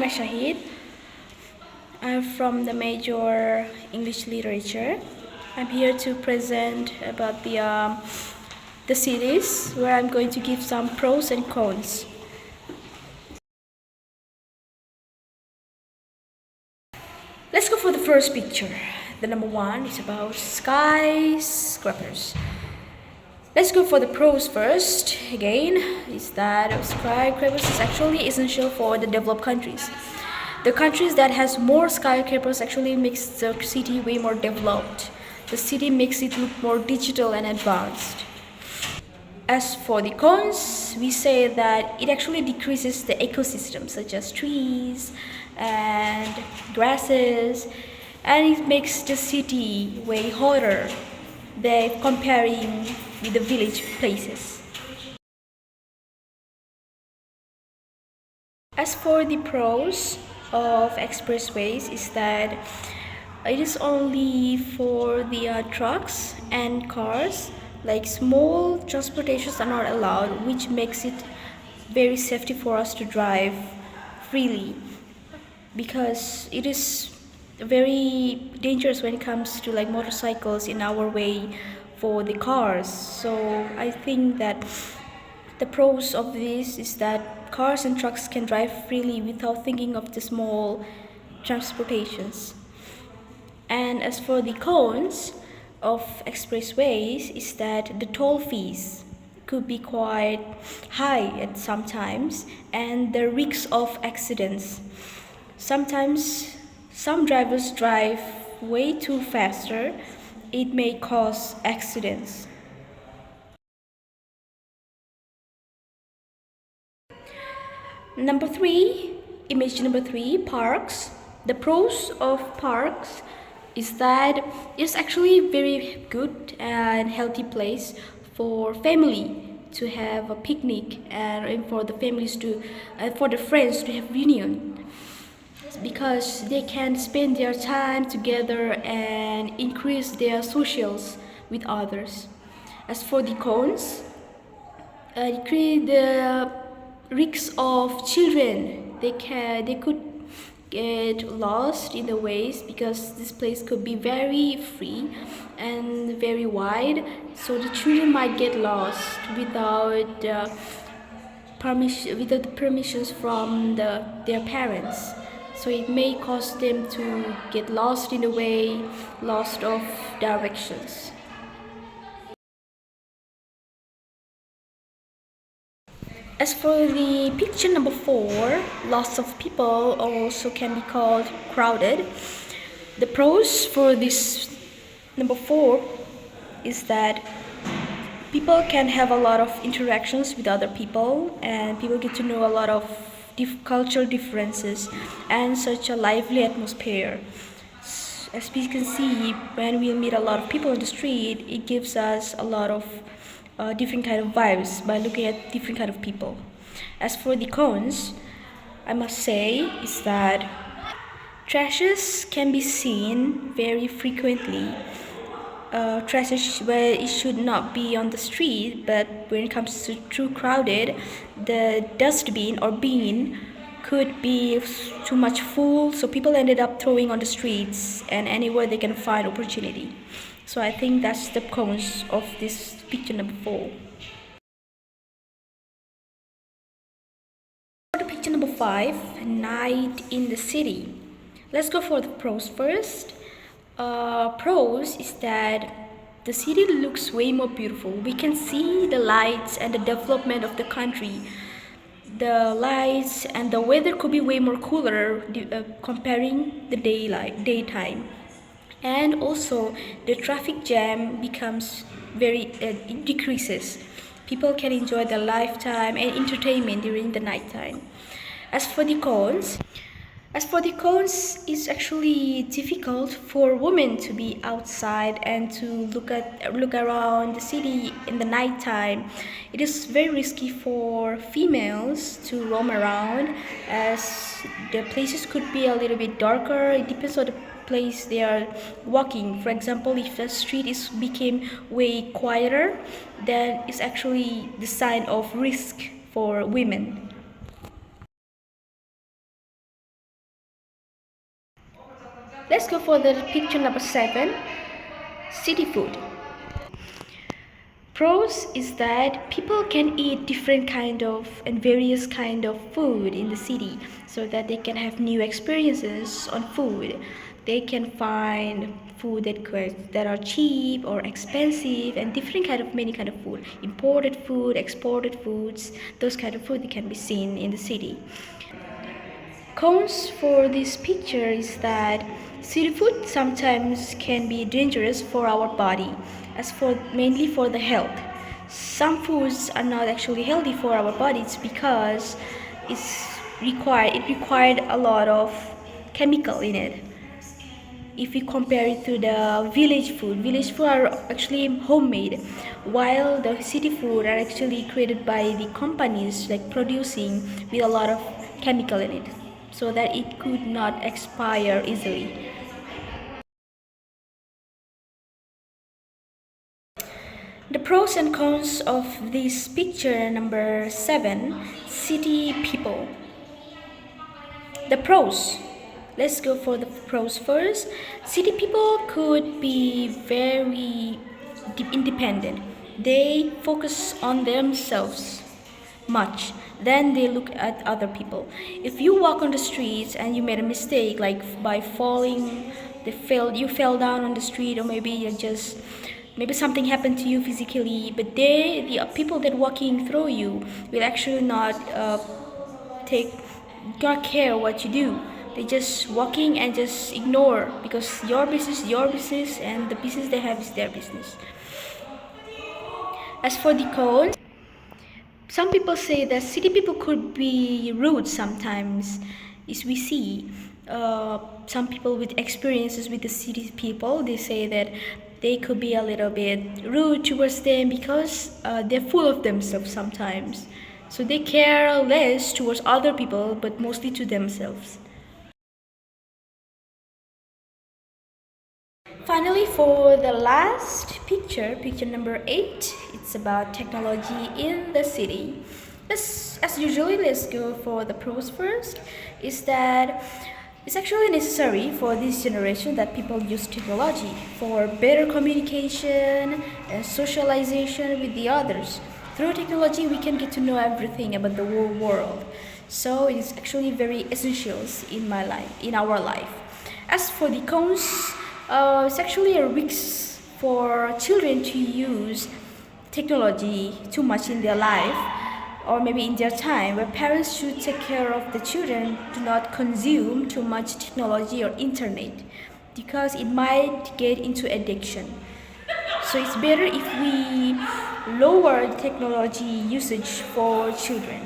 Salma Shahid. I'm from the major English literature. I'm here to present about the series where I'm going to give some pros and cons. Let's go for the first picture. The number one is about skyscrapers. Let's go for the pros first. Again, is that skyscrapers is actually essential for the developed countries. The countries that has more skyscrapers actually makes the city way more developed. The city makes it look more digital and advanced. As for the cons, we say that it actually decreases the ecosystem such as trees and grasses, and it makes the city way hotter than comparing with the village places. As for the pros of expressways is that it is only for the trucks and cars, like small transportations are not allowed, which makes it very safety for us to drive freely, because it is very dangerous when it comes to like motorcycles in our way for the cars. So I think that the pros of this is that cars and trucks can drive freely without thinking of the small transportations. And as for the cons of expressways is that the toll fees could be quite high at sometimes, and the risks of accidents. Sometimes some drivers drive way too faster. It may cause accidents. Number three, image number three, parks. The pros of parks is that it's actually very good and healthy place for family to have a picnic, and for the families to, for the friends to have reunion, because they can spend their time together and increase their socials with others. As for the cons, decrease the risks of children. They could get lost in the ways, because this place could be very free and very wide, so the children might get lost without without the permissions from their parents. So it may cause them to get lost in the way, lost of directions. As for the picture number four, lots of people also can be called crowded. The pros for this number four is that people can have a lot of interactions with other people, and people get to know a lot of cultural differences and such a lively atmosphere. As we can see, when we meet a lot of people on the street, it gives us a lot of different kind of vibes by looking at different kind of people. As for the cons, I must say is that trashes can be seen very frequently. Trashes where it should not be on the street, but when it comes to too crowded, the dustbin or bin could be too much full, so people ended up throwing on the streets and anywhere they can find opportunity. So I think that's the cons of this picture number four. For the picture number five, night in the city. Let's go for the pros first. Pros is that the city looks way more beautiful. We can see the lights and the development of the country. The lights and the weather could be way more cooler comparing the daytime. And also the traffic jam becomes it decreases. People can enjoy their lifetime and entertainment during the nighttime. As for the cons, it's actually difficult for women to be outside and to look around the city in the nighttime. It is very risky for females to roam around, as the places could be a little bit darker. It depends on the place they are walking. For example, if the street became way quieter, then it's actually the sign of risk for women. Let's go for the picture number 7, city food. Pros is that people can eat different kind of and various kind of food in the city so that they can have new experiences on food. They can find food that are cheap or expensive and different kind of many kind of food, imported food, exported foods, those kind of food that can be seen in the city. Cons for this picture is that city food sometimes can be dangerous for our body, as for mainly for the health. Some foods are not actually healthy for our bodies because it required a lot of chemical in it. If we compare it to the village food are actually homemade, while the city food are actually created by the companies like producing with a lot of chemical in it, so that it could not expire easily. The pros and cons of this picture number 7, city people. The pros. Let's go for the pros first. City people could be very independent. They focus on themselves much. Then they look at other people. If you walk on the streets and you made a mistake, like by falling, you fell down on the street, or maybe something happened to you physically, but the people that walking through you will actually take not care what you do. They just walking and just ignore, because your business, and the business they have is their business. As for the cons, some people say that city people could be rude sometimes. As we see, some people with experiences with the city people, they say that they could be a little bit rude towards them because they're full of themselves sometimes. So they care less towards other people, but mostly to themselves. Finally, for the last picture, picture number 8, it's about technology in the city. As usually, let's go for the pros first. Is that it's actually necessary for this generation that people use technology for better communication and socialization with the others. Through technology, we can get to know everything about the whole world. So it is actually very essential in our life. As for the cons, it's actually a risk for children to use technology too much in their life, or maybe in their time, where parents should take care of the children to not consume too much technology or internet, because it might get into addiction. So it's better if we lower technology usage for children.